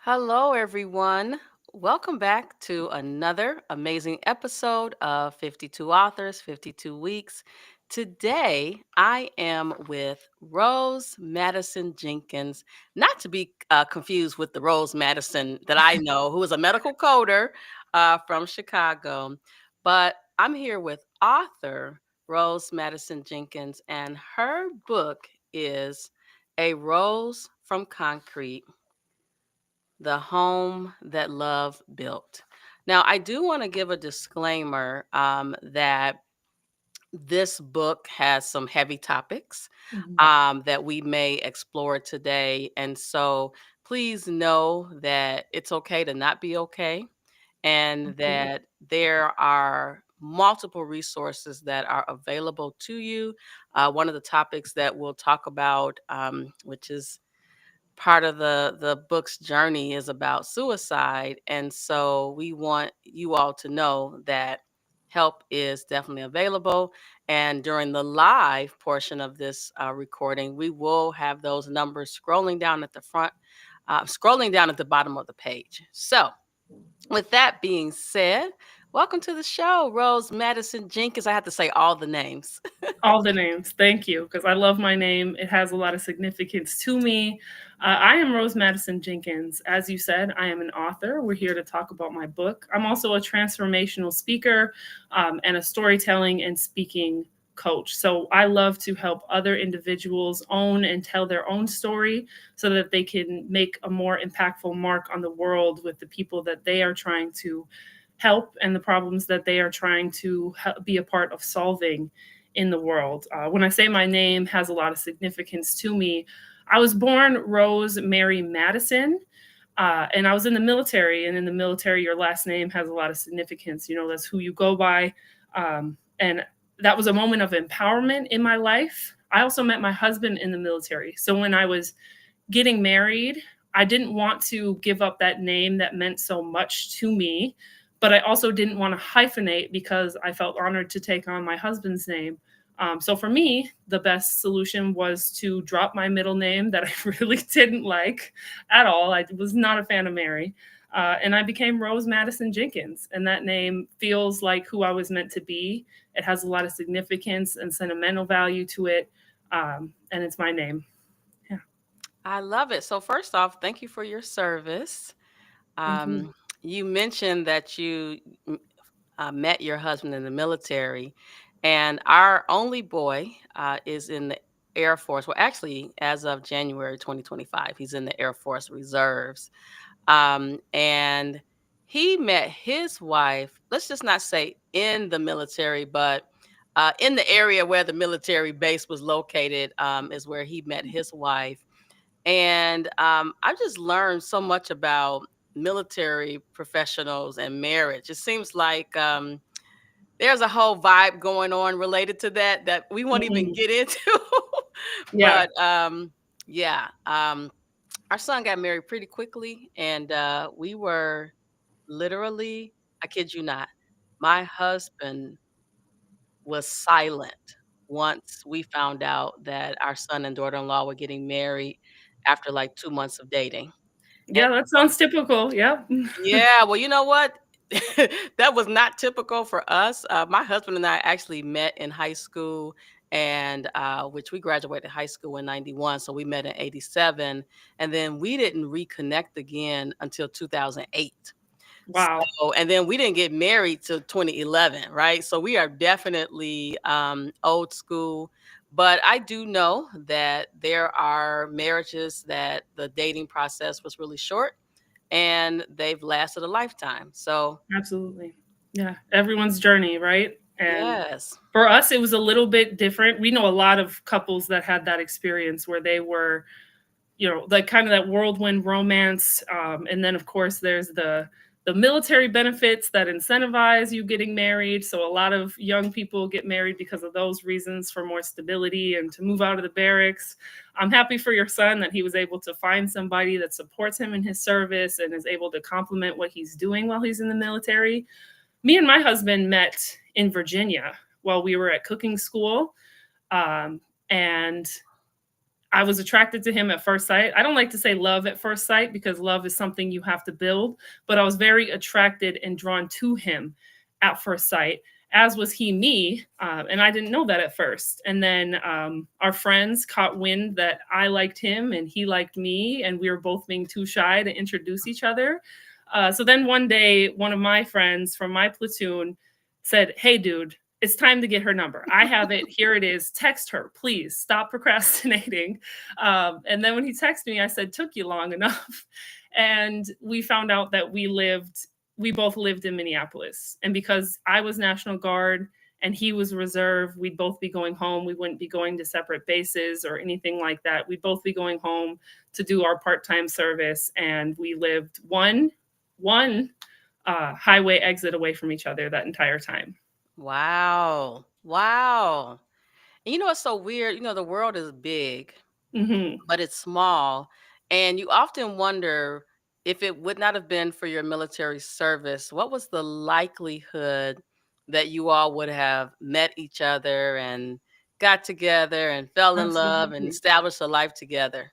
Hello, everyone. Welcome back to another amazing episode of 52 Authors, 52 Weeks. Today, I am with Rose Madison Jenkins, not to be confused with the Rose Madison that I know, who is a medical coder from Chicago. But I'm here with author Rose Madison Jenkins, and her book is A Rose from Concrete, the Home That Love Built. Now, I do want to give a disclaimer that this book has some heavy topics Mhm. that we may explore today. And so please know that it's okay to not be okay, and Absolutely. that there are multiple resources that are available to you. One of the topics that we'll talk about, which is part of the book's journey, is about suicide, and so we want you all to know that help is definitely available. And during the live portion of this recording, we will have those numbers scrolling down at the front, scrolling down at the bottom of the page. So with that being said, welcome to the show, Rose Madison Jenkins. I have to say all the names. All the names. Thank you, because I love my name. It has a lot of significance to me. I am Rose Madison Jenkins. As you said, I am an author. We're here to talk about my book. I'm also a transformational speaker and a storytelling and speaking coach. So I love to help other individuals own and tell their own story so that they can make a more impactful mark on the world with the people that they are trying to help and the problems that they are trying to be a part of solving in the world. When I say my name has a lot of significance to me, I was born Rose Mary Madison, and I was in the military. And in the military, your last name has a lot of significance. You know, that's who you go by. And that was a moment of empowerment in my life. I also met my husband in the military. So when I was getting married, I didn't want to give up that name that meant so much to me, but I also didn't want to hyphenate because I felt honored to take on my husband's name. So for me, the best solution was to drop my middle name that I really didn't like at all. I was not a fan of Mary. And I became Rose Madison Jenkins. And that name feels like who I was meant to be. It has a lot of significance and sentimental value to it. And it's my name. Yeah. I love it. So first off, thank you for your service. Thank you. You mentioned that you met your husband in the military, and our only boy is in the Air Force. Well, actually, as of January 2025, he's in the Air Force Reserves. And he met his wife, let's just not say in the military, but in the area where the military base was located, is where he met his wife. And I've just learned so much about military professionals and marriage. It seems like there's a whole vibe going on related to that we won't even Mhm. get into. Yeah. But yeah, our son got married pretty quickly, and we were literally, I kid you not, my husband was silent once we found out that our son and daughter-in-law were getting married after like 2 months of dating. And Yeah, that sounds typical, yeah. yeah, well, you know what? That was not typical for us. My husband and I actually met in high school, and which we graduated high school in 91, so we met in 87, and then we didn't reconnect again until 2008. Wow. So, and then we didn't get married till 2011, right? So we are definitely old school. But I do know that there are marriages that the dating process was really short and they've lasted a lifetime. So, Absolutely. Yeah, everyone's journey, right? And yes. for us, it was a little bit different. We know a lot of couples that had that experience where they were, like kind of that whirlwind romance. And then of course there's the military benefits that incentivize you getting married. So a lot of young people get married because of those reasons for more stability and to move out of the barracks. I'm happy for your son that he was able to find somebody that supports him in his service and is able to complement what he's doing while he's in the military. Me and my husband met in Virginia while we were at cooking school. And I was attracted to him at first sight. I don't like to say love at first sight because love is something you have to build, but I was very attracted and drawn to him at first sight, as was he me. And I didn't know that at first. And then our friends caught wind that I liked him and he liked me, and we were both being too shy to introduce each other. So then one day, one of my friends from my platoon said, "Hey, dude, it's time to get her number. I have it. Here it is. Text her, please. Stop procrastinating." And then when he texted me, I said, "Took you long enough." And we found out that we both lived in Minneapolis. And because I was National Guard and he was reserve, we'd both be going home. We wouldn't be going to separate bases or anything like that. We'd both be going home to do our part-time service. And we lived one highway exit away from each other that entire time. Wow. Wow. And you know what's so weird? You know, the world is big, Hmm. but it's small. And you often wonder if it would not have been for your military service, what was the likelihood that you all would have met each other and got together and fell in love and Absolutely. established a life together?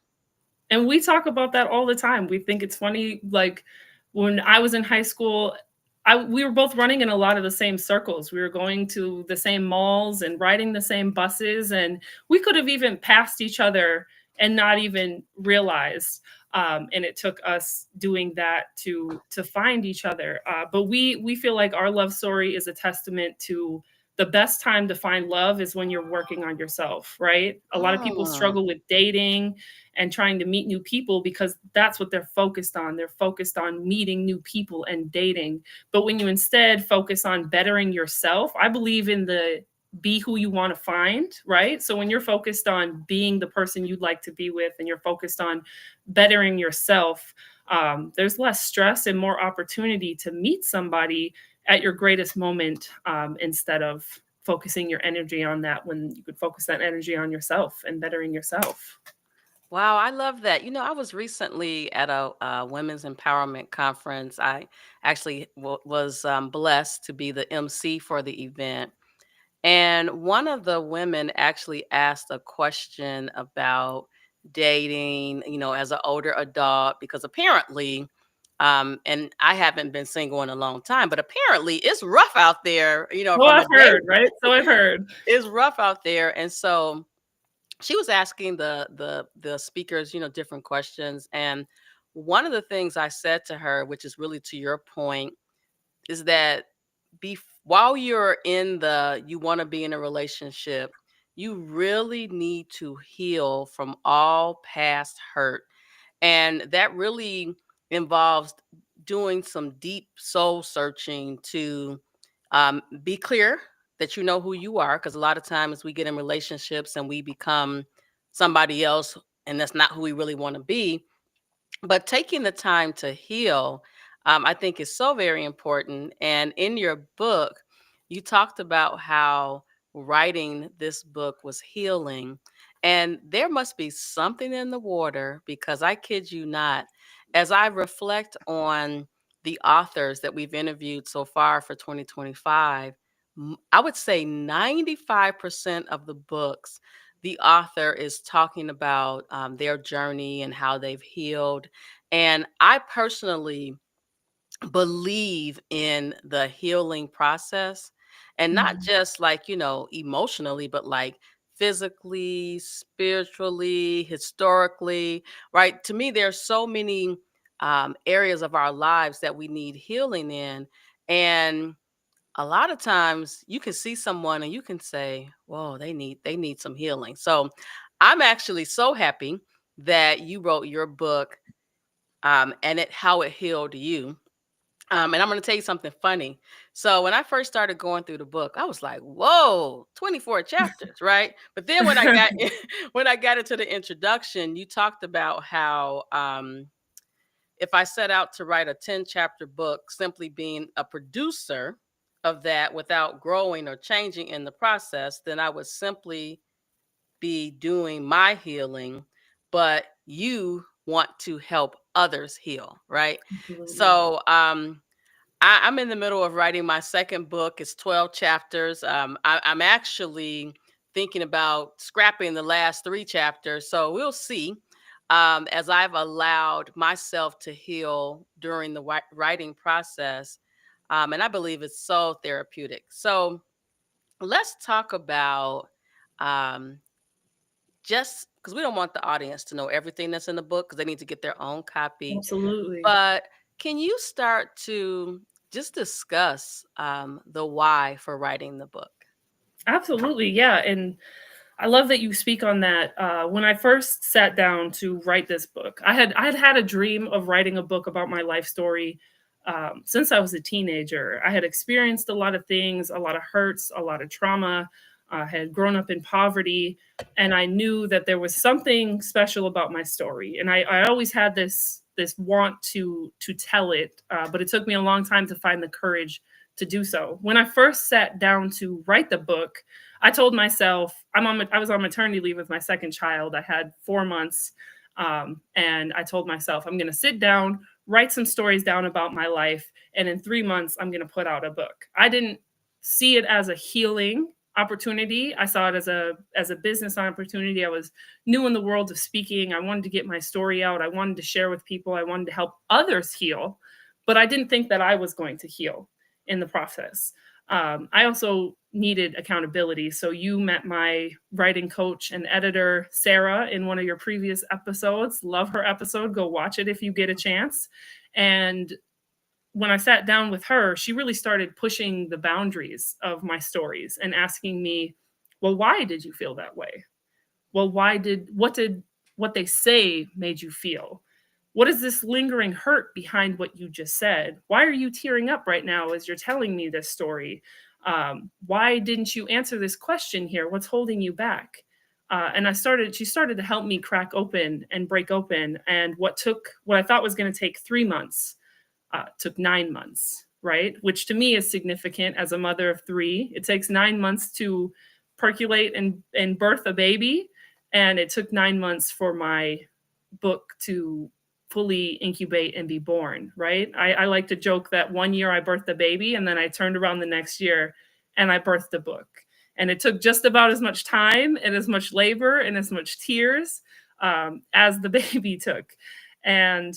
And we talk about that all the time. We think it's funny. Like when I was in high school, we were both running in a lot of the same circles. We were going to the same malls and riding the same buses, and we could have even passed each other and not even realized. And it took us doing that to find each other. But we feel like our love story is a testament to the best time to find love is when you're working on yourself, right? A lot of people Mm. struggle with dating and trying to meet new people because that's what they're focused on. They're focused on meeting new people and dating. But when you instead focus on bettering yourself, I believe in the be who you want to find, right? So when you're focused on being the person you'd like to be with and you're focused on bettering yourself, there's less stress and more opportunity to meet somebody at your greatest moment, instead of focusing your energy on that when you could focus that energy on yourself and bettering yourself. Wow, I love that. You know, I was recently at a, women's empowerment conference. I actually was blessed to be the MC for the event. And one of the women actually asked a question about dating, you know, as an older adult, because apparently, and I haven't been single in a long time, but apparently it's rough out there, you know, Well, from a I've date. heard, right? So I've heard. It's rough out there. And so she was asking the speakers, you know, different questions. And one of the things I said to her, which is really to your point, is that while you're in the you want to be in a relationship, you really need to heal from all past hurt. And that really involves doing some deep soul searching to be clear that you know who you are. Because a lot of times we get in relationships and we become somebody else, and that's not who we really want to be. But taking the time to heal, I think is so very important. And in your book, you talked about how writing this book was healing. And there must be something in the water because I kid you not, as I reflect on the authors that we've interviewed so far for 2025, I would say 95% of the books, the author is talking about their journey and how they've healed. And I personally believe in the healing process, and not Mhm. just like, you know, emotionally, but like physically, spiritually, historically, right? To me, there's so many areas of our lives that we need healing in. And a lot of times you can see someone and you can say, whoa, they need some healing. So I'm actually so happy that you wrote your book, and it how it healed you. And I'm going to tell you something funny. So when I first started going through the book, I was like, "Whoa, 24 chapters, right?" But then when I got when I got into the introduction, you talked about how if I set out to write a 10-chapter book, simply being a producer of that without growing or changing in the process, then I would simply be doing my healing, but you want to help others heal, right? Absolutely. So I'm in the middle of writing my second book. It's 12 chapters. I'm actually thinking about scrapping the last three chapters. So we'll see. As I've allowed myself to heal during the writing process. And I believe it's so therapeutic. So let's talk about um, just because we don't want the audience to know everything that's in the book because they need to get their own copy. Absolutely. But can you start to just discuss the why for writing the book? Absolutely. Yeah. And I love that you speak on that. When I first sat down to write this book, I had a dream of writing a book about my life story since I was a teenager. I had experienced a lot of things, a lot of hurts, a lot of trauma. I had grown up in poverty, and I knew that there was something special about my story. And I always had this want to tell it, but it took me a long time to find the courage to do so. When I first sat down to write the book, I told myself I was on maternity leave with my second child. I had 4 months, and I told myself I'm going to sit down, write some stories down about my life, and in 3 months I'm going to put out a book. I didn't see it as a healing opportunity. I saw it as a business opportunity. I was new in the world of speaking. I wanted to get my story out. I wanted to share with people. I wanted to help others heal, but I didn't think that I was going to heal in the process. I also needed accountability. So you met my writing coach and editor, Sarah, in one of your previous episodes. Love her episode. Go watch it if you get a chance. And when I sat down with her, she really started pushing the boundaries of my stories and asking me, well, why did you feel that way? Well, what did what they say made you feel? What is this lingering hurt behind what you just said? Why are you tearing up right now as you're telling me this story? Why didn't you answer this question here? What's holding you back? She started to help me crack open and break open. And what I thought was going to take 3 months took 9 months, right? Which to me is significant as a mother of three. It takes 9 months to percolate and birth a baby. And it took 9 months for my book to fully incubate and be born, right? I like to joke that 1 year I birthed a baby, and then I turned around the next year and I birthed a book. And it took just about as much time and as much labor and as much tears as the baby took. And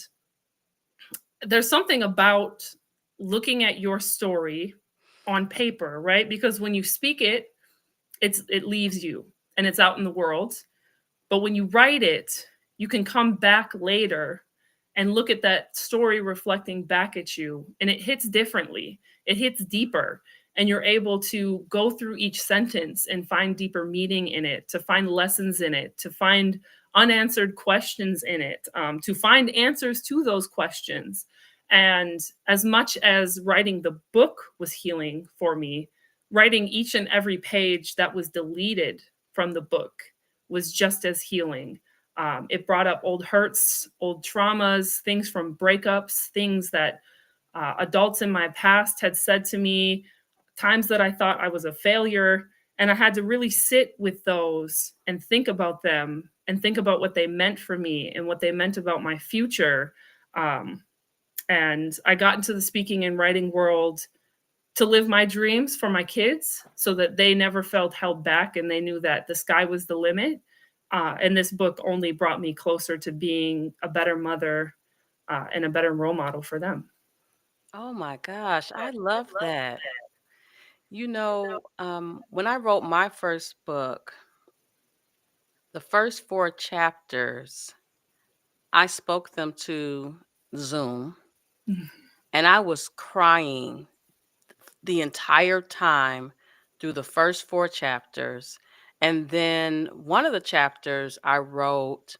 there's something about looking at your story on paper, right? Because when you speak it, it leaves you and it's out in the world. But when you write it, you can come back later and look at that story reflecting back at you, and it hits differently. It hits deeper, and you're able to go through each sentence and find deeper meaning in it, to find lessons in it, to find unanswered questions in it, to find answers to those questions. And as much as writing the book was healing for me, writing each and every page that was deleted from the book was just as healing. It brought up old hurts, old traumas, things from breakups, things that adults in my past had said to me, times that I thought I was a failure. And I had to really sit with those and think about them and think about what they meant for me and what they meant about my future. Um, and I got into the speaking and writing world to live my dreams for my kids so that they never felt held back and they knew that the sky was the limit. And this book only brought me closer to being a better mother and a better role model for them. Oh my gosh, I love that. When I wrote my first book, the first four chapters, I spoke them to Zoom and I was crying the entire time through the first four chapters. And then one of the chapters I wrote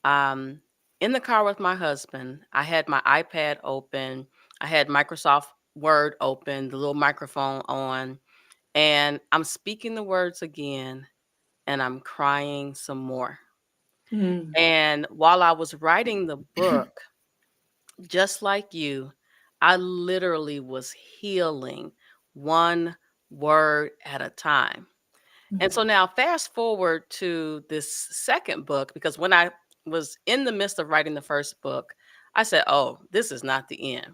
um, in the car with my husband. I had my iPad open, I had Microsoft Word open, the little microphone on, and I'm speaking the words again and I'm crying some more. Mm. And while I was writing the book, just like you, I literally was healing one word at a time. And so now fast forward to this second book, because when I was in the midst of writing the first book, I said, "Oh, this is not the end."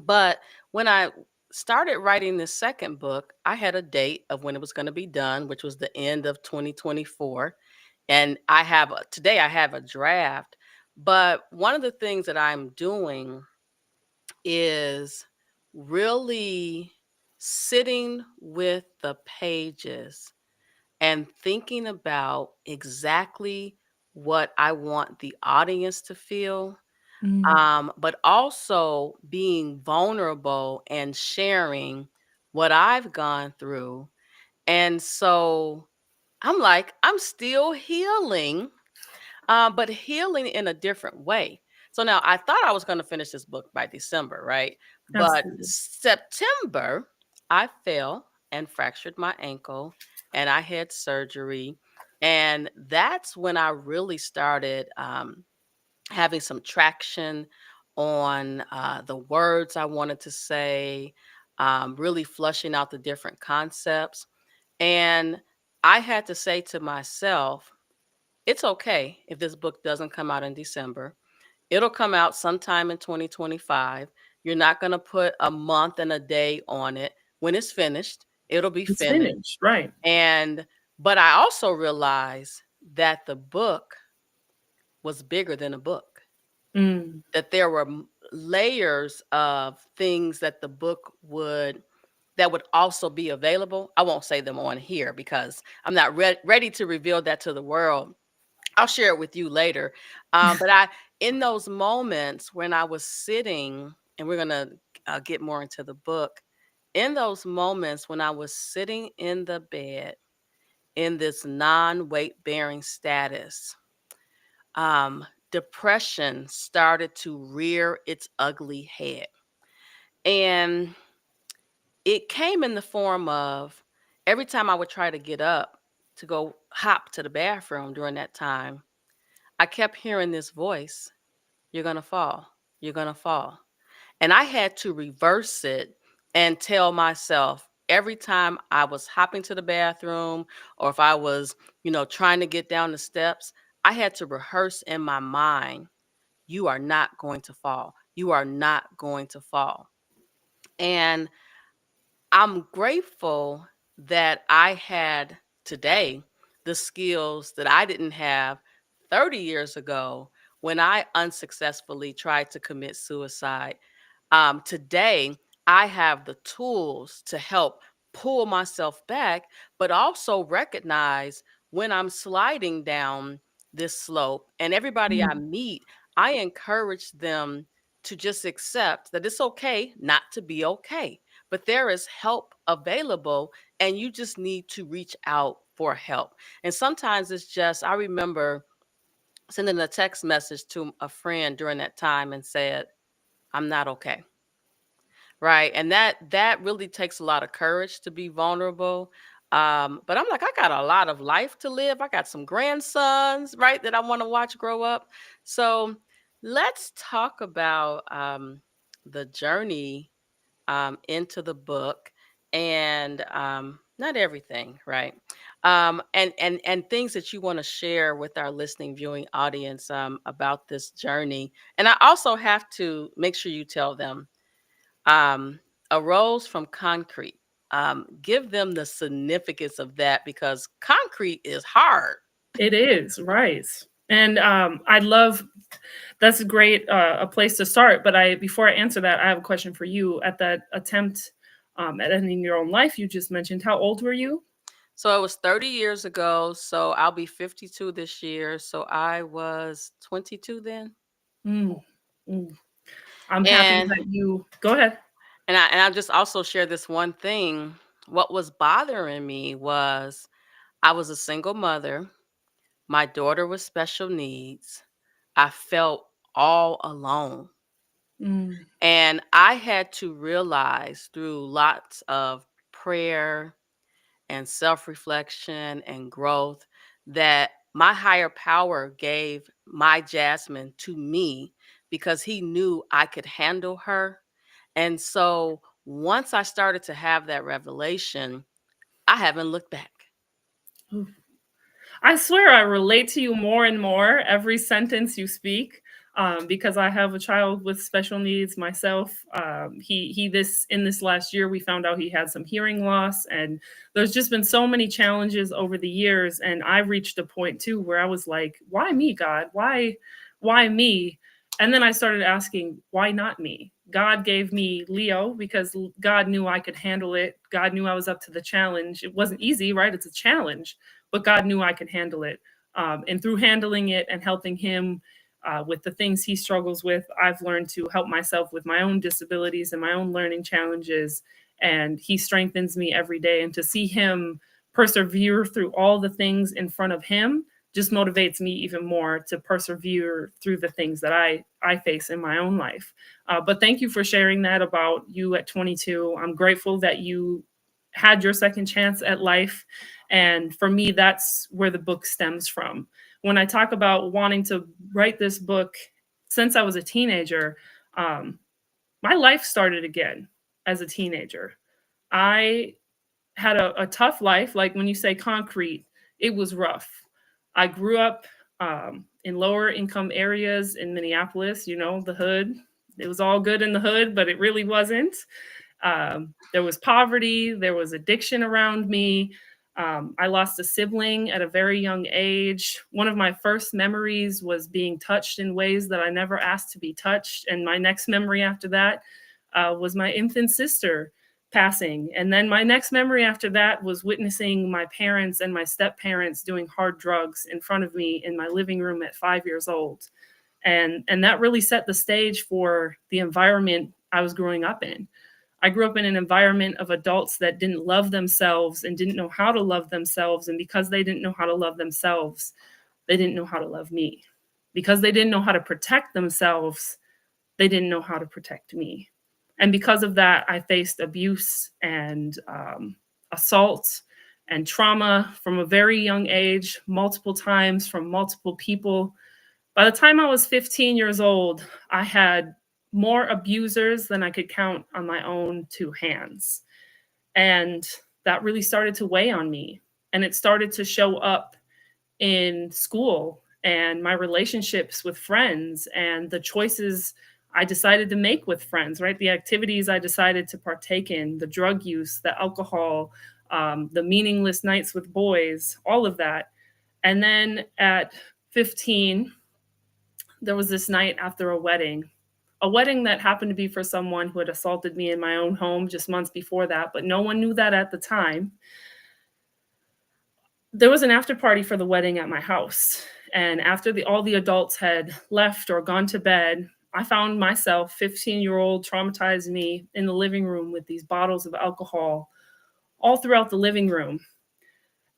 But when I started writing this second book, I had a date of when it was going to be done, which was the end of 2024. And today I have a draft. But one of the things that I'm doing is really sitting with the pages and thinking about exactly what I want the audience to feel, Mm, but also being vulnerable and sharing what I've gone through. And so I'm like, I'm still healing, but healing in a different way. So now I thought I was going to finish this book by December, right? But absolutely. September, I fell and fractured my ankle and I had surgery. And that's when I really started having some traction on the words I wanted to say, really flushing out the different concepts. And I had to say to myself, it's okay if this book doesn't come out in December. It'll come out sometime in 2025. You're not going to put a month and a day on it. When it's finished, it'll be It's finished. finished, right. And but I also realized that the book was bigger than a book. Mm, That there were layers of things that the book would also be available. I won't say them on here because I'm not ready to reveal that to the world. I'll share it with you later. But in those moments when I was sitting, and we're gonna get more into the book. In those moments when I was sitting in the bed in this non-weight bearing status, depression started to rear its ugly head, and it came in the form of every time I would try to get up to go hop to the bathroom during that time, I kept hearing this voice. You're going to fall. You're going to fall. And I had to reverse it and tell myself every time I was hopping to the bathroom or if I was, trying to get down the steps, I had to rehearse in my mind, you are not going to fall. You are not going to fall. And I'm grateful that I had today the skills that I didn't have 30 years ago when I unsuccessfully tried to commit suicide. Today, I have the tools to help pull myself back, but also recognize when I'm sliding down this slope. And everybody I mm. meet, I encourage them to just accept that it's okay not to be okay, but there is help available, and you just need to reach out for help. And sometimes it's just, I remember sending a text message to a friend during that time and said, I'm not okay. Right, and that really takes a lot of courage to be vulnerable, but I'm like, I got a lot of life to live. I got some grandsons, right, that I wanna watch grow up. So, let's talk about, the journey, into the book and, not everything, right? And things that you wanna share with our listening, viewing audience, about this journey, and I also have to make sure you tell them um, arose from concrete. Give them the significance of that because concrete is hard. It is, right. And I love that's a great a place to start. But I before I answer that, I have a question for you. At that attempt at ending your own life you just mentioned, how old were you? So it was 30 years ago. So I'll be 52 this year. So I was 22 then. Mm, mm. I'm happy And that you go ahead. and I just also share this one thing. What was bothering me was I was a single mother. My daughter was special needs. I felt all alone. Mm, And I had to realize through lots of prayer and self reflection and growth that my higher power gave my Jasmine to me because he knew I could handle her. And so once I started to have that revelation, I haven't looked back. oof. I swear I relate to you more and more every sentence you speak. because I have a child with special needs myself. He this in this last year we found out he had some hearing loss, and there's just been so many challenges over the years. And I reached a point too where I was like, "Why me, God? Why me?" And then I started asking, "Why not me?" God gave me Leo because God knew I could handle it. God knew I was up to the challenge. It wasn't easy, right? It's a challenge, but God knew I could handle it. And through handling it and helping him with the things he struggles with, I've learned to help myself with my own disabilities and my own learning challenges. And he strengthens me every day. And to see him persevere through all the things in front of him just motivates me even more to persevere through the things that I face in my own life. But thank you for sharing that about you at 22. I'm grateful that you had your second chance at life. And for me, that's where the book stems from. When I talk about wanting to write this book since I was a teenager, um, my life started again as a teenager. I had a tough life. Like when you say concrete, it was rough. I grew up in lower income areas in Minneapolis, the hood. It was all good in the hood, but it really wasn't. There was poverty, there was addiction around me. I lost a sibling at a very young age. One of my first memories was being touched in ways that I never asked to be touched. And my next memory after that was my infant sister passing. And then my next memory after that was witnessing my parents and my step parents doing hard drugs in front of me in my living room at 5 years old. And that really set the stage for the environment I was growing up in. I grew up in an environment of adults that didn't love themselves and didn't know how to love themselves. And because they didn't know how to love themselves, they didn't know how to love me. Because they didn't know how to protect themselves, they didn't know how to protect me. And because of that, I faced abuse and assault and trauma from a very young age, multiple times from multiple people. By the time I was 15 years old, I had more abusers than I could count on my own two hands. And that really started to weigh on me. And it started to show up in school and my relationships with friends and the choices I decided to make with friends, right? The activities I decided to partake in, the drug use, the alcohol, the meaningless nights with boys, all of that. And then at 15, there was this night after a wedding that happened to be for someone who had assaulted me in my own home just months before that, but no one knew that at the time. There was an after party for the wedding at my house. And after all the adults had left or gone to bed, I found myself, 15-year-old traumatized me, in the living room with these bottles of alcohol all throughout the living room.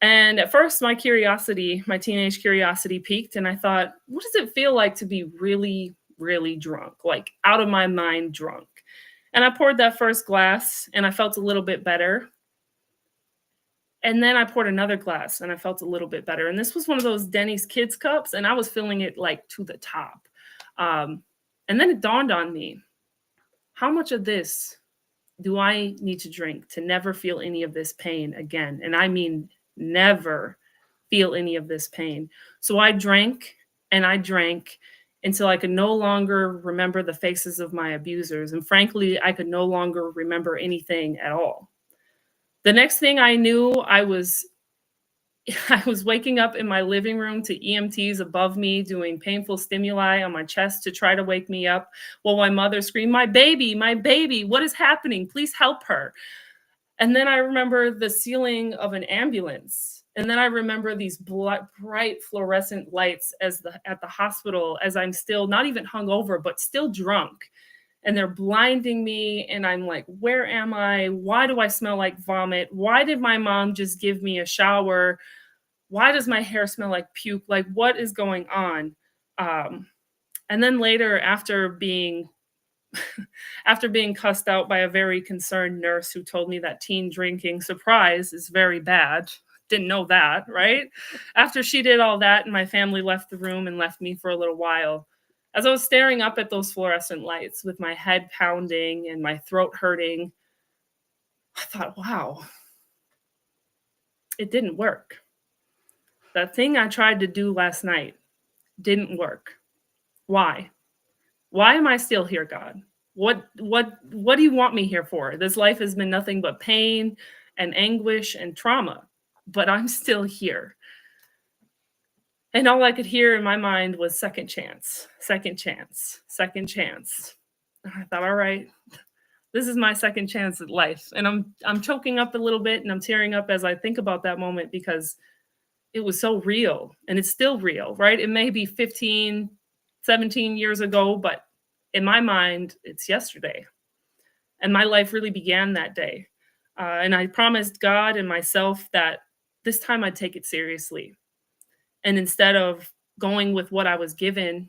And at first, my teenage curiosity peaked, and I thought, what does it feel like to be really, really drunk, like out of my mind drunk? And I poured that first glass, and I felt a little bit better. And then I poured another glass, and I felt a little bit better. And this was one of those Denny's Kids cups, and I was filling it like to the top. Um, and then it dawned on me, how much of this do I need to drink to never feel any of this pain again? And I mean, never feel any of this pain. So I drank and I drank until I could no longer remember the faces of my abusers. And frankly, I could no longer remember anything at all. The next thing I knew, I was waking up in my living room to EMTs above me doing painful stimuli on my chest to try to wake me up while my mother screamed, my baby, what is happening? Please help her." And then I remember the ceiling of an ambulance. And then I remember these bright fluorescent lights at the hospital as I'm still not even hungover, but still drunk. And they're blinding me. And I'm like, where am I? Why do I smell like vomit? Why did my mom just give me a shower? Why does my hair smell like puke? Like, what is going on? Um, and then later, after being cussed out by a very concerned nurse who told me that teen drinking, surprise, is very bad. Didn't know that, right? After she did all that, and my family left the room and left me for a little while, as I was staring up at those fluorescent lights with my head pounding and my throat hurting, I thought, wow, it didn't work. That thing I tried to do last night didn't work. Why? Why am I still here, God? What do you want me here for? This life has been nothing but pain and anguish and trauma, but I'm still here. And all I could hear in my mind was second chance, second chance, second chance. And I thought, all right, this is my second chance at life. And I'm choking up a little bit and I'm tearing up as I think about that moment because it was so real and it's still real, right? It may be 15, 17 years ago, but in my mind, it's yesterday. And my life really began that day. And I promised God and myself that this time I'd take it seriously. And instead of going with what I was given,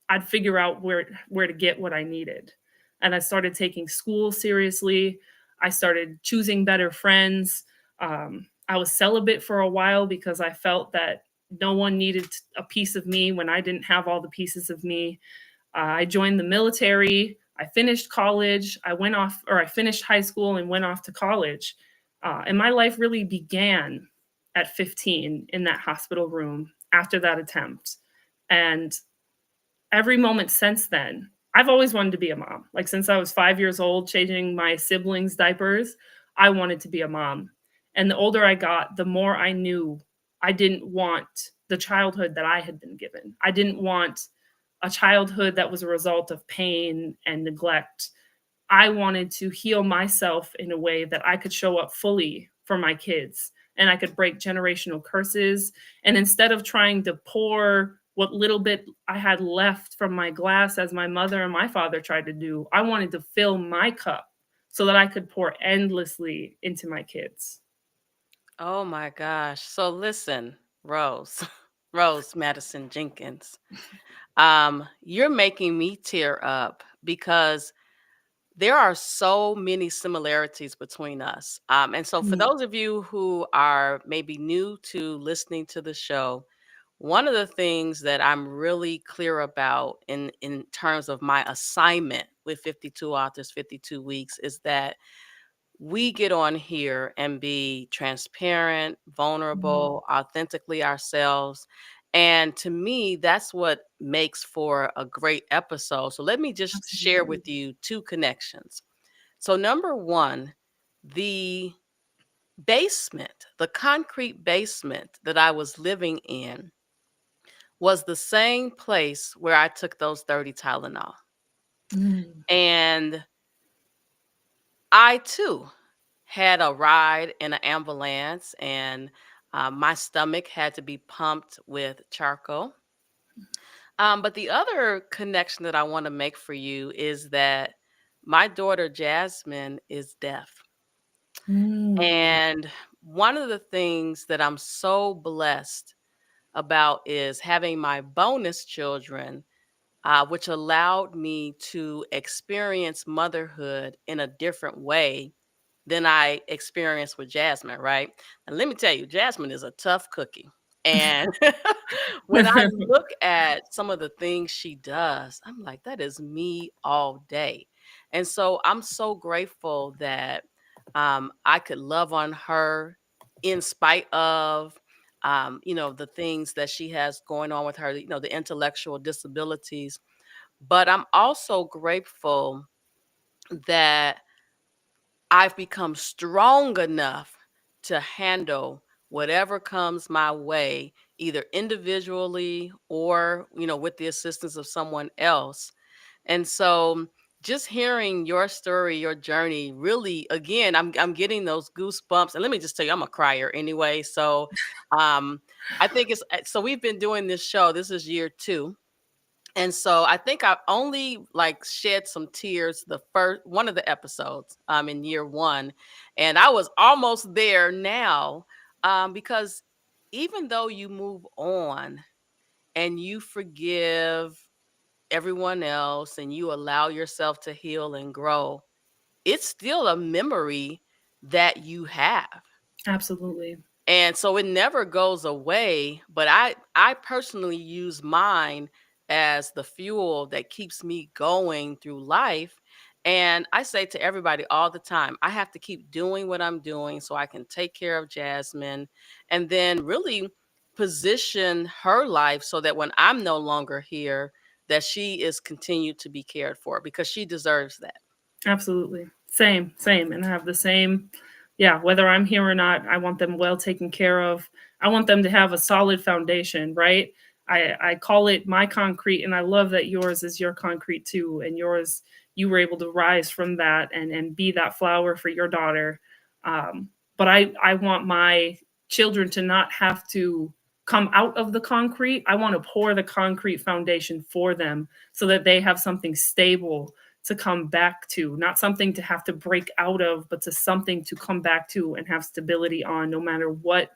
I'd figure out where to get what I needed. And I started taking school seriously. I started choosing better friends. I was celibate for a while because I felt that no one needed a piece of me when I didn't have all the pieces of me. I joined the military. I finished college. I finished high school and went off to college. And my life really began at 15 in that hospital room after that attempt. And every moment since then, I've always wanted to be a mom. Like since I was 5 years old, changing my siblings' diapers, I wanted to be a mom. And the older I got, the more I knew I didn't want the childhood that I had been given. I didn't want a childhood that was a result of pain and neglect. I wanted to heal myself in a way that I could show up fully for my kids and I could break generational curses. And instead of trying to pour what little bit I had left from my glass, as my mother and my father tried to do, I wanted to fill my cup so that I could pour endlessly into my kids. Oh my gosh. So listen, Rose, Rose Madison Jenkins. You're making me tear up because there are so many similarities between us. And so, for Mm, those of you who are maybe new to listening to the show, one of the things that I'm really clear about in terms of my assignment with 52 authors, 52 weeks, is that we get on here and be transparent, mm, vulnerable, authentically ourselves. And to me, that's what makes for a great episode. So let me just share absolutely. with you two connections. So, number one, the the concrete basement that I was living in was the same place where I took those 30 Tylenol. Mm, And I too had a ride in an ambulance, and my stomach had to be pumped with charcoal. But the other connection that I want to make for you is that my daughter Jasmine is deaf. mm, And one of the things that I'm so blessed about is having my bonus children, which allowed me to experience motherhood in a different way than I experienced with Jasmine, right? And let me tell you, Jasmine is a tough cookie. And when I look at some of the things she does, I'm like, that is me all day. And so I'm so grateful that I could love on her in spite of, the things that she has going on with her, the intellectual disabilities. But I'm also grateful that I've become strong enough to handle whatever comes my way, either individually or, with the assistance of someone else. And so just hearing your story, your journey, really, again, I'm getting those goosebumps. And let me just tell you, I'm a crier anyway. So um I think so we've been doing this show. This is year two. And so I think I only like shed some tears the first one of the episodes in year one. And I was almost there now, because even though you move on and you forgive everyone else and you allow yourself to heal and grow, it's still a memory that you have. absolutely. And so it never goes away, but I personally use mine as the fuel that keeps me going through life. And I say to everybody all the time, I have to keep doing what I'm doing so I can take care of Jasmine and then really position her life so that when I'm no longer here, that she is continued to be cared for because she deserves that. Absolutely. Same. And I have the same, yeah, whether I'm here or not, I want them well taken care of. I want them to have a solid foundation, right? I call it my concrete, and I love that yours is your concrete too. And yours, you were able to rise from that and be that flower for your daughter. But I want my children to not have to come out of the concrete. I want to pour the concrete foundation for them so that they have something stable to come back to, not something to have to break out of, but to something to come back to and have stability on, no matter what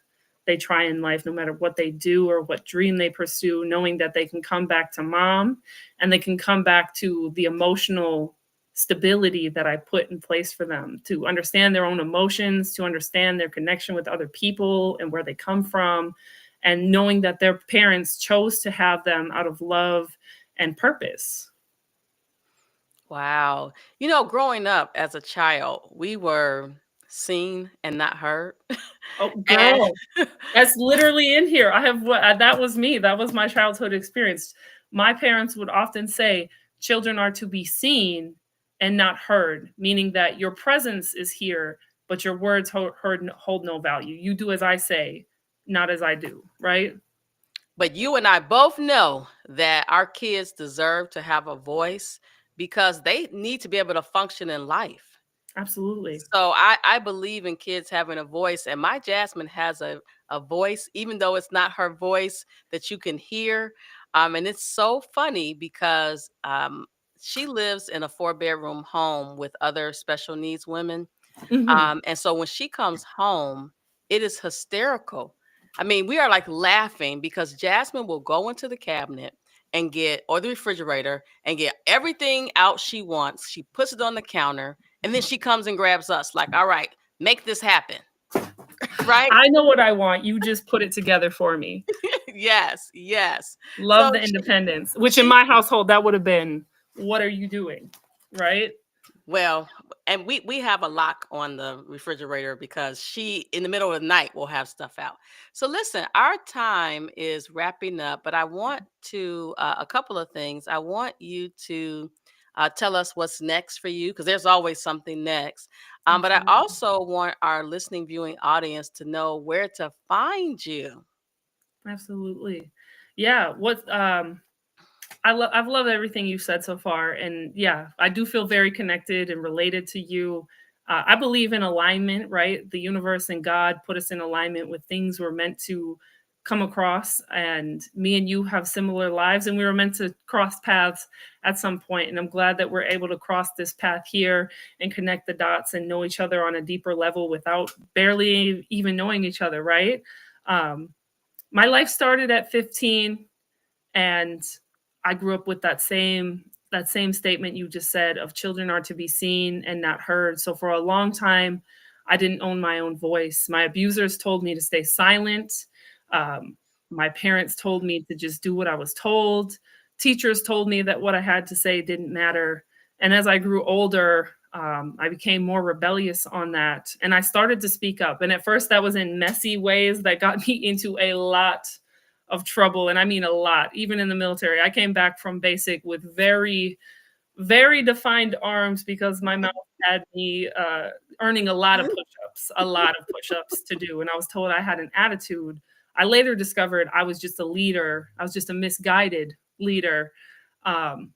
they try in life, no matter what they do or what dream they pursue, knowing that they can come back to mom and they can come back to the emotional stability that I put in place for them, to understand their own emotions, to understand their connection with other people and where they come from, and knowing that their parents chose to have them out of love and purpose. Wow. Growing up as a child, we were seen and not heard. Oh, And girl, that's literally in here. I have what that was me. That was my childhood experience. My parents would often say, children are to be seen and not heard, meaning that your presence is here, but your words hold no value. You do as I say, not as I do, right? but you and I both know that our kids deserve to have a voice because they need to be able to function in life. Absolutely. So I believe in kids having a voice, and my Jasmine has a voice, even though it's not her voice that you can hear. And it's so funny because she lives in a 4-bedroom home with other special needs women. Mhm. And so when she comes home, it is hysterical. I mean, we are like laughing because Jasmine will go into the cabinet and get, or the refrigerator, and get everything out she wants. She puts it on the counter, and then she comes and grabs us, like, all right, make this happen. Right? I know what I want. You just put it together for me. Yes, yes. Love So the independence, which in she my household, that would have been, what are you doing? Right? Well, and we have a lock on the refrigerator because she in the middle of the night will have stuff out. So listen, our time is wrapping up, but I want to a couple of things. I want you to tell us what's next for you because there's always something next. But I Absolutely. also want our listening viewing audience to know where to find you. Absolutely. Yeah. I've loved everything you've said so far, and yeah, I do feel very connected and related to you. I believe in alignment, right? The universe and God put us in alignment with things we're meant to come across, and me and you have similar lives, and we were meant to cross paths at some point. And I'm glad that we're able to cross this path here and connect the dots and know each other on a deeper level without barely even knowing each other, right? Um, my life started at 15, and I grew up with that same statement you just said of children are to be seen and not heard. So for a long time, I didn't own my own voice. My abusers told me to stay silent. Um, my parents told me to just do what I was told. Teachers told me that what I had to say didn't matter. And as I grew older, I became more rebellious on that. And I started to speak up. And at first, that was in messy ways that got me into a lot of trouble. And I mean a lot, even in the military. I came back from basic with very, very defined arms because my mouth had me earning a lot of push ups to do. And I was told I had an attitude. I later discovered I was just a leader, I was just a misguided leader. Um,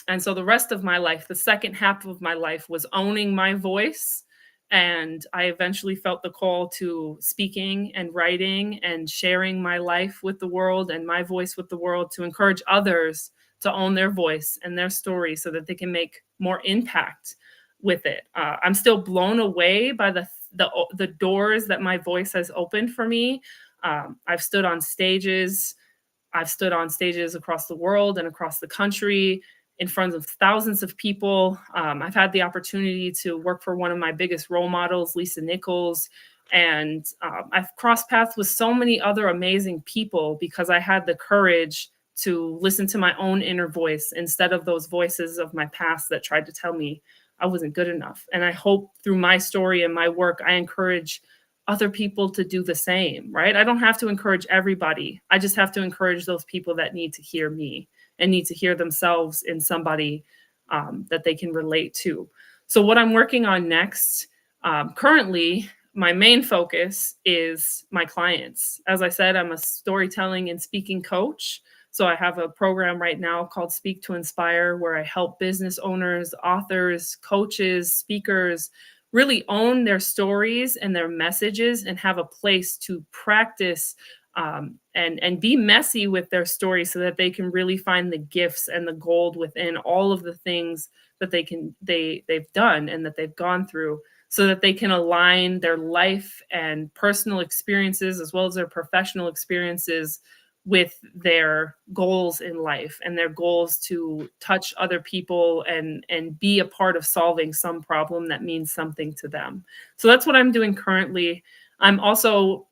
and so the rest of my life, the second half of my life, was owning my voice. And I eventually felt the call to speaking and writing and sharing my life with the world and my voice with the world, to encourage others to own their voice and their story so that they can make more impact with it. I'm still blown away by the doors that my voice has opened for me. I've stood on stages I've stood on stages across the world and across the country in front of thousands of people. I've had the opportunity to work for one of my biggest role models, Lisa Nichols, and I've crossed paths with so many other amazing people because I had the courage to listen to my own inner voice instead of those voices of my past that tried to tell me I wasn't good enough. And I hope through my story and my work, I encourage other people to do the same, right? I don't have to encourage everybody. I just have to encourage those people that need to hear me and need to hear themselves in somebody that they can relate to. So, what I'm working on next, currently, my main focus is my clients. As I said, I'm a storytelling and speaking coach. So, I have a program right now called Speak to Inspire, where I help business owners, authors, coaches, speakers really own their stories and their messages and have a place to practice and be messy with their story so that they can really find the gifts and the gold within all of the things that they've done and that they've gone through, so that they can align their life and personal experiences as well as their professional experiences with their goals in life and their goals to touch other people and be a part of solving some problem that means something to them. So that's what I'm doing currently. I'm also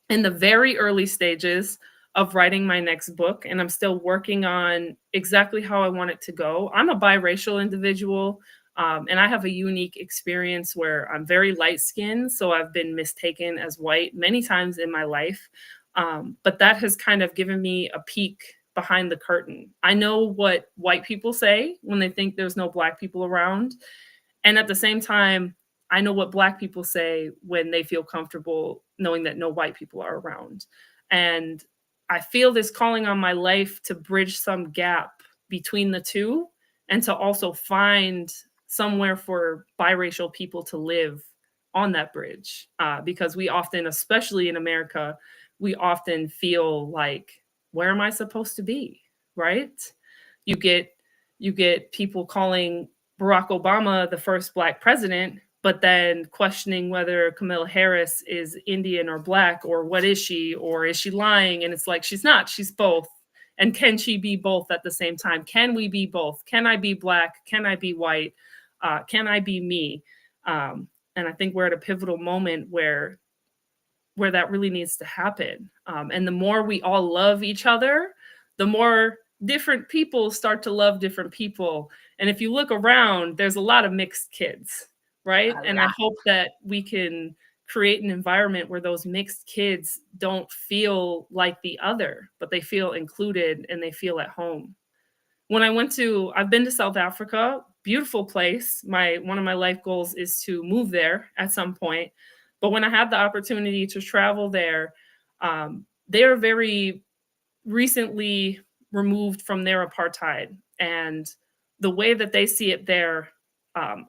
in the very early stages of writing my next book, and I'm still working on exactly how I want it to go. I'm a biracial individual, and I have a unique experience where I'm very light skinned, so I've been mistaken as white many times in my life. But that has kind of given me a peek behind the curtain. I know what white people say when they think there's no black people around, and at the same time, I know what black people say when they feel comfortable knowing that no white people are around. And I feel this calling on my life to bridge some gap between the two and to also find somewhere for biracial people to live on that bridge. Because we often, especially in America, we often feel like, where am I supposed to be? Right? You get you get people calling Barack Obama the first black president, but then questioning whether Kamala Harris is Indian or black, or what is she lying? And it's like, she's not, she's both. And can she be both at the same time? Can we be both? Can I be black? Can I be white? Can I be me? And I think we're at a pivotal moment where that really needs to happen. And the more we all love each other, the more different people start to love different people. And if you look around, there's a lot of mixed kids, right? A And I lot. hope that we can create an environment where those mixed kids don't feel like the other, but they feel included and they feel at home. I've been to South Africa, beautiful place. One of my life goals is to move there at some point. But when I had the opportunity to travel there, they are very recently removed from their apartheid. And the way that they see it there,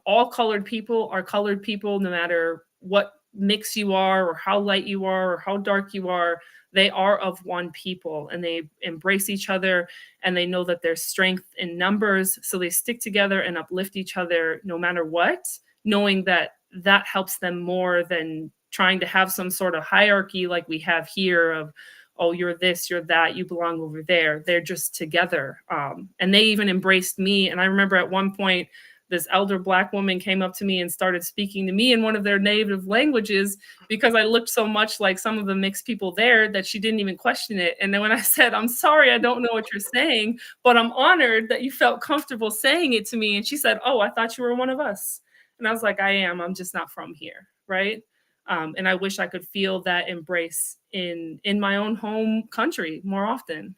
all colored people, no matter what mix you are, or how light you are, or how dark you are. They are of one people and they embrace each other, and they know that there's strength in numbers. So they stick together and uplift each other no matter what, knowing that that helps them more than trying to have some sort of hierarchy like we have here of, oh, you're this, you're that, you belong over there. They're just together. And they even embraced me. And I remember at one point, this elder black woman came up to me and started speaking to me in one of their native languages because I looked so much like some of the mixed people there that she didn't even question it. And then when I said, I'm sorry, I don't know what you're saying, but I'm honored that you felt comfortable saying it to me. And she said, oh, I thought you were one of us. And I was like, I am. I'm just not from here. Right. And I wish I could feel that embrace in my own home country more often.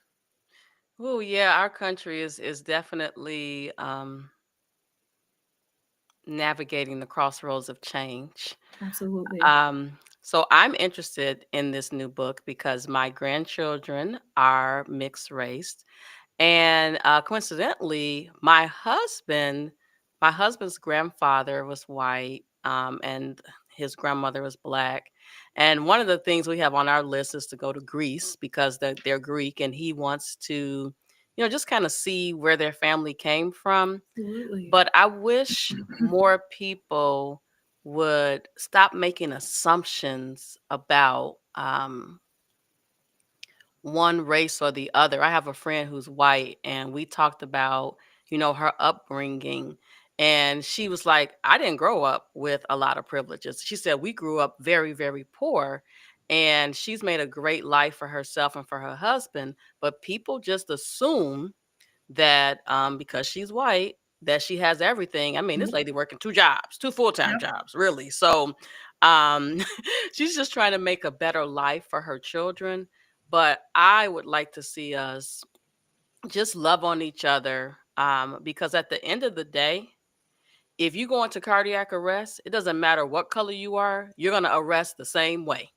Oh yeah, our country is definitely navigating the crossroads of change. Absolutely. So I'm interested in this new book because my grandchildren are mixed race. And coincidentally, my husband's grandfather was white, and his grandmother was black. And one of the things we have on our list is to go to Greece because they're Greek, and he wants to, just kind of see where their family came from. Absolutely. But I wish more people would stop making assumptions about one race or the other. I have a friend who's white, and we talked about, her upbringing. And she was like, I didn't grow up with a lot of privileges. She said, we grew up very, very poor. And she's made a great life for herself and for her husband. But people just assume that because she's white, that she has everything. I mean, this Nope. lady working two jobs, two full-time Yep. jobs, really. So um, she's just trying to make a better life for her children. But I would like to see us just love on each other, because at the end of the day, if you go into cardiac arrest, it doesn't matter what color you are, you're going to arrest the same way.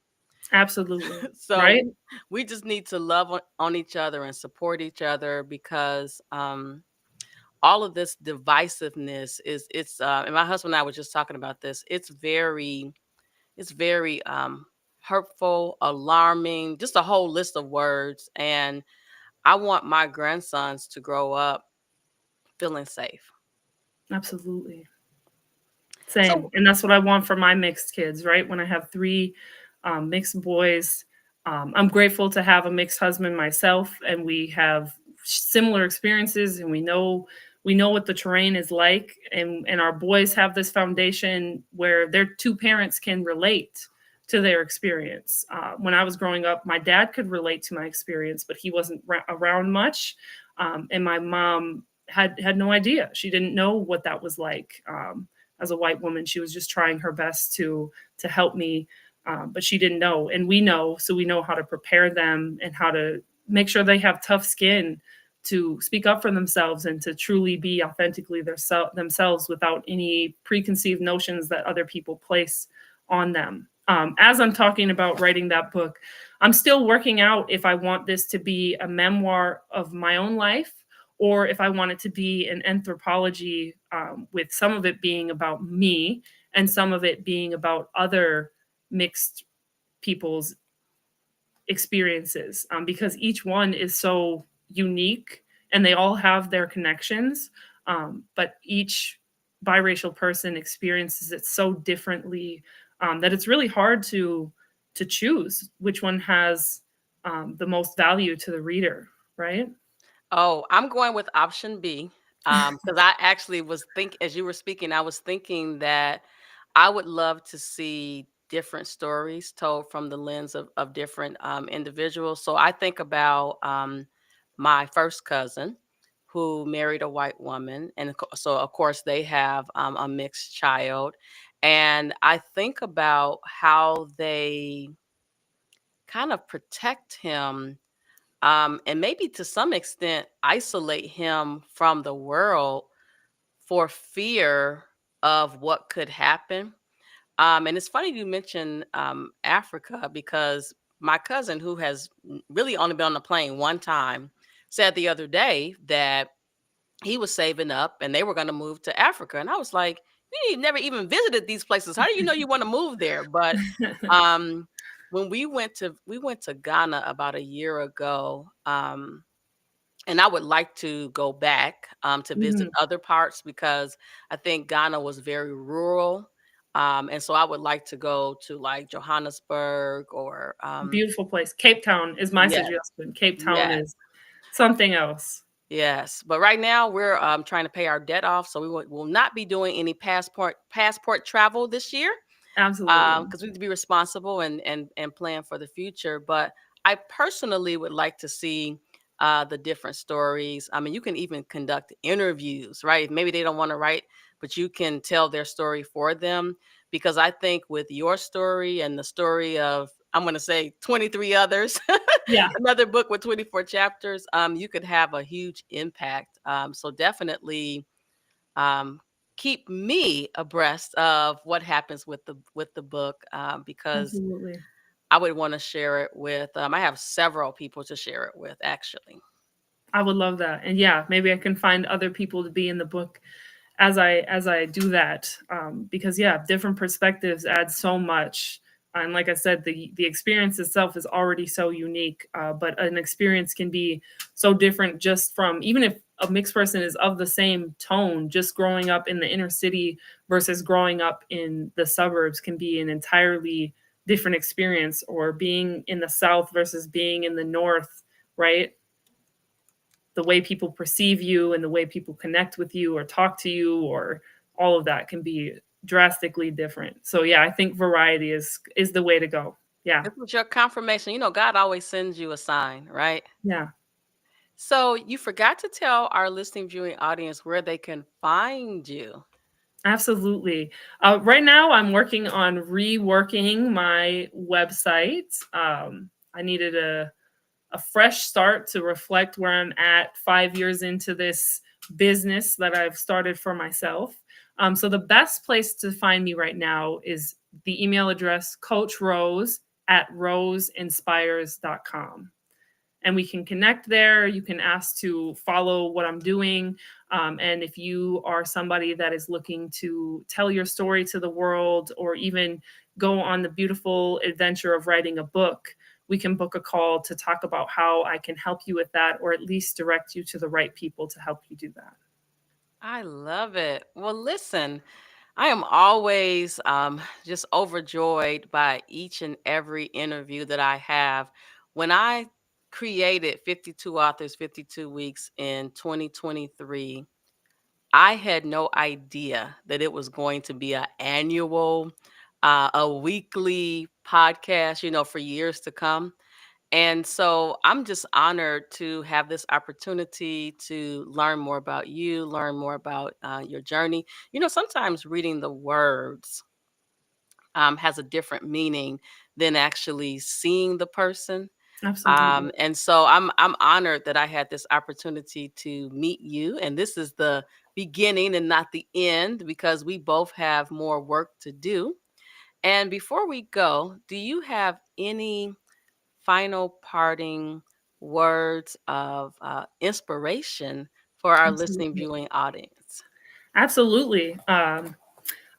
Absolutely. So Right? we just need to love on each other and support each other, because all of this divisiveness is and my husband and I were just talking about this. It's very hurtful, alarming, just a whole list of words. And I want my grandsons to grow up feeling safe. Absolutely. Same. So, And that's what I want for my mixed kids, right? When I have three mixed boys, I'm grateful to have a mixed husband myself, and we have similar experiences, and we know what the terrain is like, and our boys have this foundation where their two parents can relate to their experience. When I was growing up, my dad could relate to my experience, but he wasn't around much, and my mom had no idea. She didn't know what that was like. As a white woman, she was just trying her best to help me, but she didn't know, and we know, so we know how to prepare them and how to make sure they have tough skin to speak up for themselves and to truly be authentically themselves without any preconceived notions that other people place on them. As I'm talking about writing that book, I'm still working out if I want this to be a memoir of my own life, or if I want it to be an anthropology, with some of it being about me and some of it being about other mixed people's experiences, because each one is so unique and they all have their connections, but each biracial person experiences it so differently, that it's really hard to choose which one has the most value to the reader, right? oh, I'm going with option B, because I actually was as you were speaking, I was thinking that I would love to see different stories told from the lens of different individuals. So I think about my first cousin who married a white woman. And so, of course, they have a mixed child. And I think about how they kind of protect him, and maybe to some extent isolate him from the world for fear of what could happen. And it's funny you mentioned Africa, because my cousin, who has really only been on the plane one time, said the other day that he was saving up and they were going to move to Africa. And I was like, you never even visited these places. How do you know you want to move there? But um, when we went to Ghana about a year ago, and I would like to go back to visit Mhm. other parts, because I think Ghana was very rural. And so I would like to go to like Johannesburg or Beautiful place. Cape Town is my yes, suggestion. Cape Town yes, is something else. yes. But right now we're trying to pay our debt off, so we will not be doing any passport travel this year, Absolutely. because we need to be responsible and plan for the future. But I personally would like to see the different stories. I mean, you can even conduct interviews, right? Maybe they don't want to write, but you can tell their story for them. Because I think with your story and the story of, I'm going to say 23 others, Yeah, another book with 24 chapters, you could have a huge impact. So definitely um, keep me abreast of what happens with the book, because absolutely. I would want to share it with. I have several people to share it with, actually. I would love that. And yeah, maybe I can find other people to be in the book as I do that, because yeah, different perspectives add so much. And like I said, the experience itself is already so unique, but an experience can be so different just from, even if a mixed person is of the same tone, just growing up in the inner city versus growing up in the suburbs can be an entirely different experience, or being in the south versus being in the north, right? The way people perceive you and the way people connect with you or talk to you, or all of that can be drastically different. So yeah, I think variety is the way to go. Yeah. This was your confirmation. God always sends you a sign, right? Yeah. So you forgot to tell our listening viewing audience where they can find you. Absolutely. Right now, I'm working on reworking my website. I needed a fresh start to reflect where I'm at 5 years into this business that I've started for myself. So the best place to find me right now is the email address coachrose@roseinspires.com, and we can connect there. You can ask to follow what I'm doing. And if you are somebody that is looking to tell your story to the world, or even go on the beautiful adventure of writing a book, we can book a call to talk about how I can help you with that, or at least direct you to the right people to help you do that. I love it. Well, listen, I am always just overjoyed by each and every interview that I have. When I created 52 Authors, 52 Weeks in 2023, I had no idea that it was going to be an annual, a weekly podcast, for years to come. And so I'm just honored to have this opportunity to learn more about you, learn more about your journey. Sometimes reading the words has a different meaning than actually seeing the person. Absolutely. And so I'm honored that I had this opportunity to meet you. And this is the beginning and not the end, because we both have more work to do. And before we go, do you have any final parting words of inspiration for our listening Absolutely. viewing audience? Absolutely.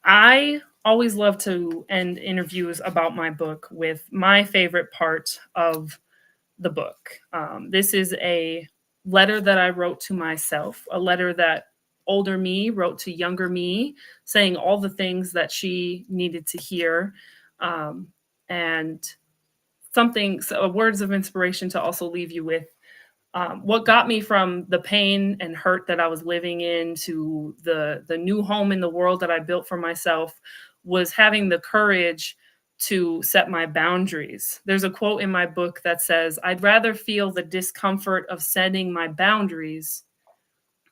I always love to end interviews about my book with my favorite part of the book. This is a letter that I wrote to myself, a letter that older me wrote to younger me, saying all the things that she needed to hear. Um, and words of inspiration to also leave you with. What got me from the pain and hurt that I was living in to the new home in the world that I built for myself was having the courage to set my boundaries. There's a quote in my book that says, "I'd rather feel the discomfort of setting my boundaries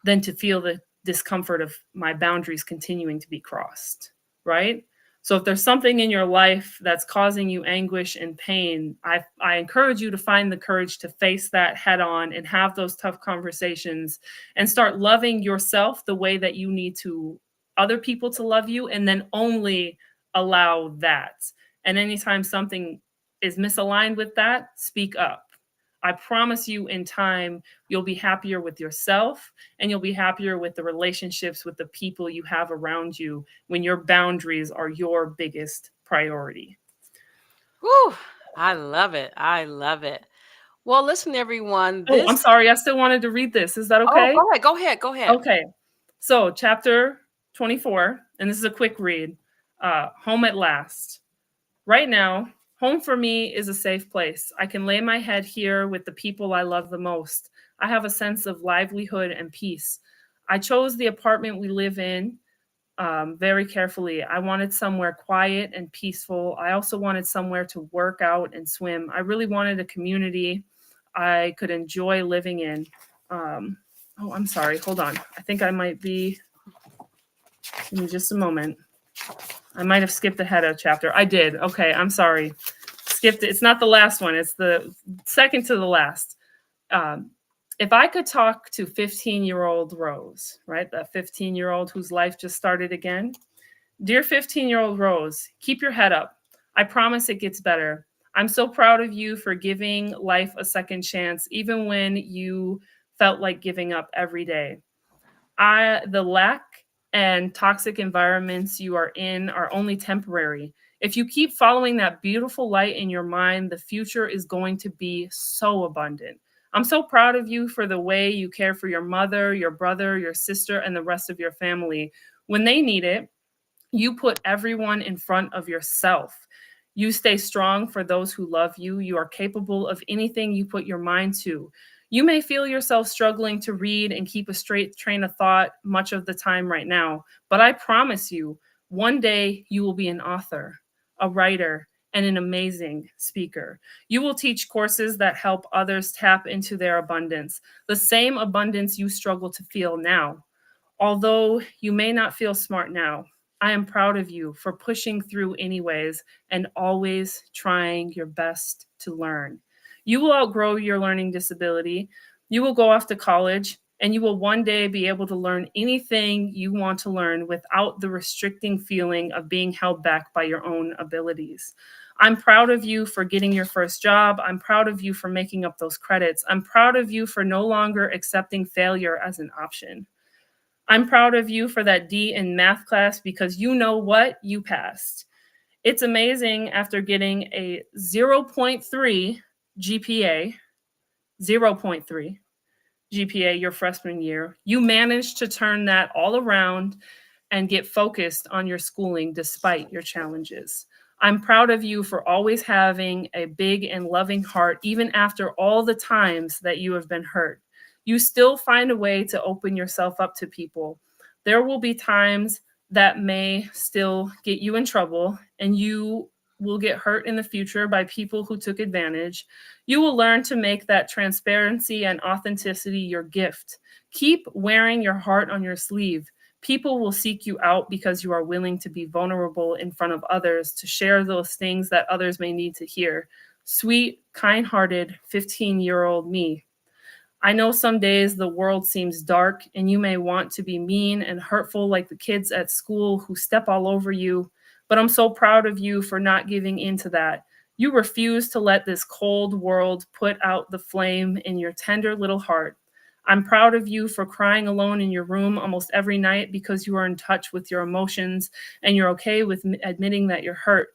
than to feel the discomfort of my boundaries continuing to be crossed," right? So if there's something in your life that's causing you anguish and pain, I encourage you to find the courage to face that head on and have those tough conversations, and start loving yourself the way that you need to other people to love you, and then only allow that. And anytime something is misaligned with that, speak up. I promise you, in time, you'll be happier with yourself, and you'll be happier with the relationships with the people you have around you when your boundaries are your biggest priority. Whew, I love it. I love it. Well, listen, everyone. Oh, I'm This. sorry. I still wanted to read this. Is that Oh, okay? go ahead. Go ahead. Go ahead. Okay. So, chapter 24, and this is a quick read. Home at last. Right now, home for me is a safe place. I can lay my head here with the people I love the most. I have a sense of livelihood and peace. I chose the apartment we live in very carefully. I wanted somewhere quiet and peaceful. I also wanted somewhere to work out and swim. I really wanted a community I could enjoy living in. Um, oh, I'm sorry. Hold on. I think I might be. Give me just a moment. I might have skipped ahead a chapter. I did. Okay, I'm sorry. Skipped it. It's not the last one. It's the second to the last. Um, if I could talk to 15-year-old Rose, right, that 15-year-old whose life just started again, dear 15-year-old Rose, keep your head up. I promise it gets better. I'm so proud of you for giving life a second chance, even when you felt like giving up every day. The lack and toxic environments you are in are only temporary. If you keep following that beautiful light in your mind, the future is going to be so abundant. I'm so proud of you for the way you care for your mother, your brother, your sister, and the rest of your family. When they need it, you put everyone in front of yourself. You stay strong for those who love you. You are capable of anything you put your mind to. You may feel yourself struggling to read and keep a straight train of thought much of the time right now, but I promise you, one day you will be an author, a writer, and an amazing speaker. You will teach courses that help others tap into their abundance, the same abundance you struggle to feel now. Although you may not feel smart now, I am proud of you for pushing through anyways and always trying your best to learn. You will outgrow your learning disability. You will go off to college, and you will one day be able to learn anything you want to learn without the restricting feeling of being held back by your own abilities. I'm proud of you for getting your first job. I'm proud of you for making up those credits. I'm proud of you for no longer accepting failure as an option. I'm proud of you for that D in math class because you know what? You passed. It's amazing after getting a zero point 0.3 GPA, zero point 0.3 GPA your freshman year, you managed to turn that all around and get focused on your schooling despite your challenges. I'm proud of you for always having a big and loving heart, even after all the times that you have been hurt. You still find a way to open yourself up to people. There will be times that may still get you in trouble, and you will get hurt in the future by people who took advantage. You will learn to make that transparency and authenticity your gift. Keep wearing your heart on your sleeve. People will seek you out because you are willing to be vulnerable in front of others, to share those things that others may need to hear. Sweet, kind hearted 15-year-old me. I know some days the world seems dark and you may want to be mean and hurtful like the kids at school who step all over you, but I'm so proud of you for not giving in to that. You refuse to let this cold world put out the flame in your tender little heart. I'm proud of you for crying alone in your room almost every night because you are in touch with your emotions and you're okay with admitting that you're hurt.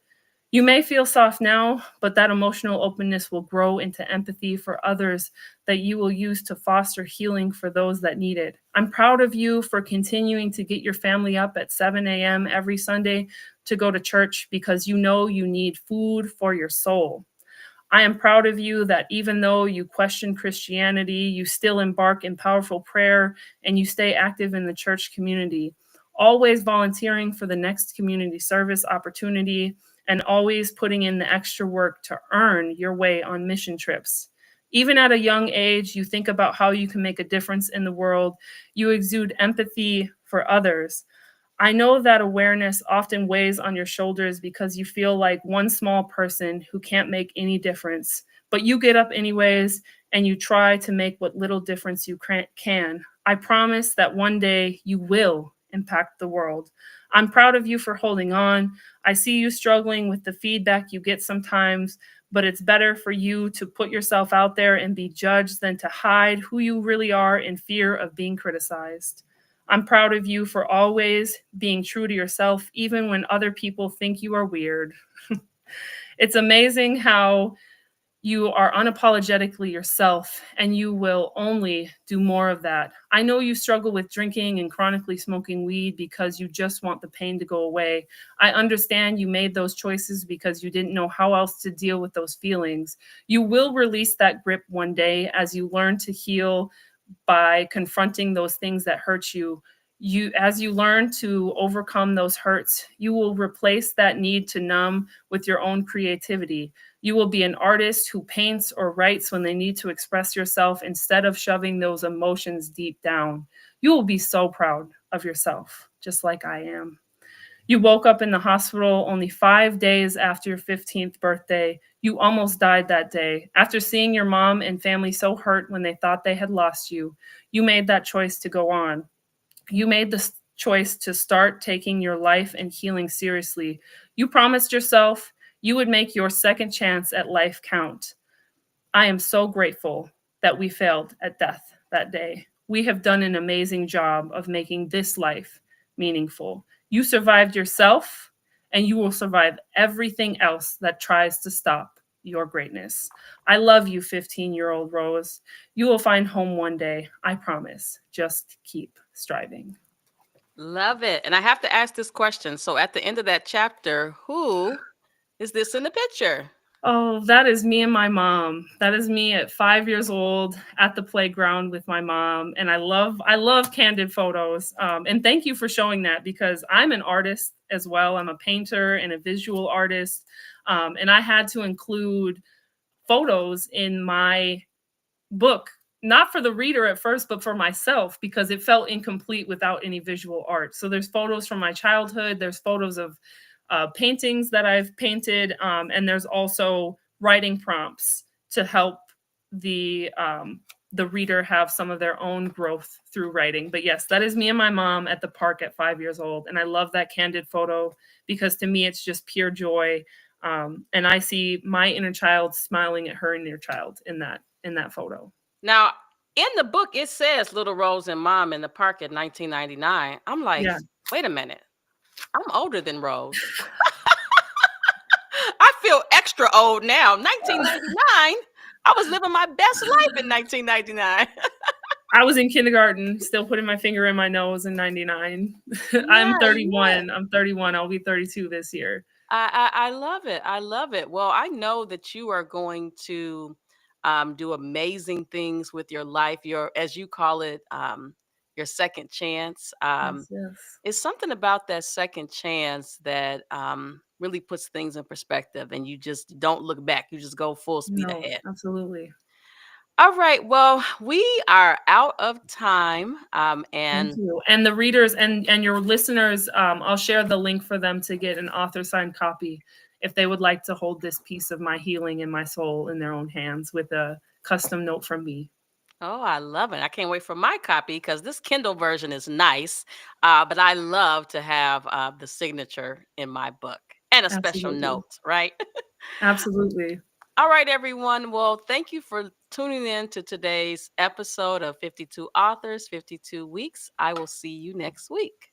You may feel soft now, but that emotional openness will grow into empathy for others that you will use to foster healing for those that need it. I'm proud of you for continuing to get your family up at 7 a.m. every Sunday to go to church because you know you need food for your soul. I am proud of you that even though you question Christianity, you still embark in powerful prayer and you stay active in the church community, always volunteering for the next community service opportunity and always putting in the extra work to earn your way on mission trips. Even at a young age, you think about how you can make a difference in the world. You exude empathy for others. I know that awareness often weighs on your shoulders because you feel like one small person who can't make any difference, but you get up anyways and you try to make what little difference you can. I promise that one day you will impact the world. I'm proud of you for holding on. I see you struggling with the feedback you get sometimes, but it's better for you to put yourself out there and be judged than to hide who you really are in fear of being criticized. I'm proud of you for always being true to yourself, even when other people think you are weird. It's amazing how you are unapologetically yourself, and you will only do more of that. I know you struggle with drinking and chronically smoking weed because you just want the pain to go away. I understand you made those choices because you didn't know how else to deal with those feelings. You will release that grip one day as you learn to heal by confronting those things that hurt you. As you learn to overcome those hurts, you will replace that need to numb with your own creativity. You will be an artist who paints or writes when they need to express yourself instead of shoving those emotions deep down. You will be so proud of yourself, just like I am. You woke up in the hospital only 5 days after your 15th birthday. You almost died that day. After seeing your mom and family so hurt when they thought they had lost you, you made that choice to go on. You made the choice to start taking your life and healing seriously. You promised yourself you would make your second chance at life count. I am so grateful that we failed at death that day. We have done an amazing job of making this life meaningful. You survived yourself, and you will survive everything else that tries to stop your greatness. I love you, 15-year-old Rose. You will find home one day, I promise. Just keep striving. Love it. And I have to ask this question. So at the end of that chapter, who is this in the picture? Oh, that is me and my mom. That is me at 5 years old at the playground with my mom, and I love candid photos. And thank you for showing that because I'm an artist as well. I'm a painter and a visual artist, and I had to include photos in my book, not for the reader at first, but for myself because it felt incomplete without any visual art. So there's photos from my childhood. There's photos of paintings that I've painted, and there's also writing prompts to help the reader have some of their own growth through writing. But yes, that is me and my mom at the park at 5 years old, and I love that candid photo because to me it's just pure joy. And I see my inner child smiling at her inner child in that photo. Now, in the book, it says Little Rose and Mom in the park in 1999. I'm like, Yeah. wait a minute. I'm older than Rose. I feel extra old now. 1999. I was living my best life in 1999. I was in kindergarten, still putting my finger in my nose in 99. I'm Yeah, yeah. 31. I'm 31. I'll be 32 this year. I love it. I love it. Well, I know that you are going to do amazing things with your life. Your, as you call it, your second chance. Yes, yes. It's something about that second chance that really puts things in perspective, and you just don't look back. You just go full speed No, ahead. absolutely. All right. Well, we are out of time, Thank and you. And the readers and your listeners, I'll share the link for them to get an author signed copy if they would like to hold this piece of my healing in my soul in their own hands with a custom note from me. oh, I love it. I can't wait for my copy because this Kindle version is nice. But I love to have the signature in my book and a special Absolutely. note, right? Absolutely. All right, everyone. Well, thank you for tuning in to today's episode of 52 Authors, 52 Weeks. I will see you next week.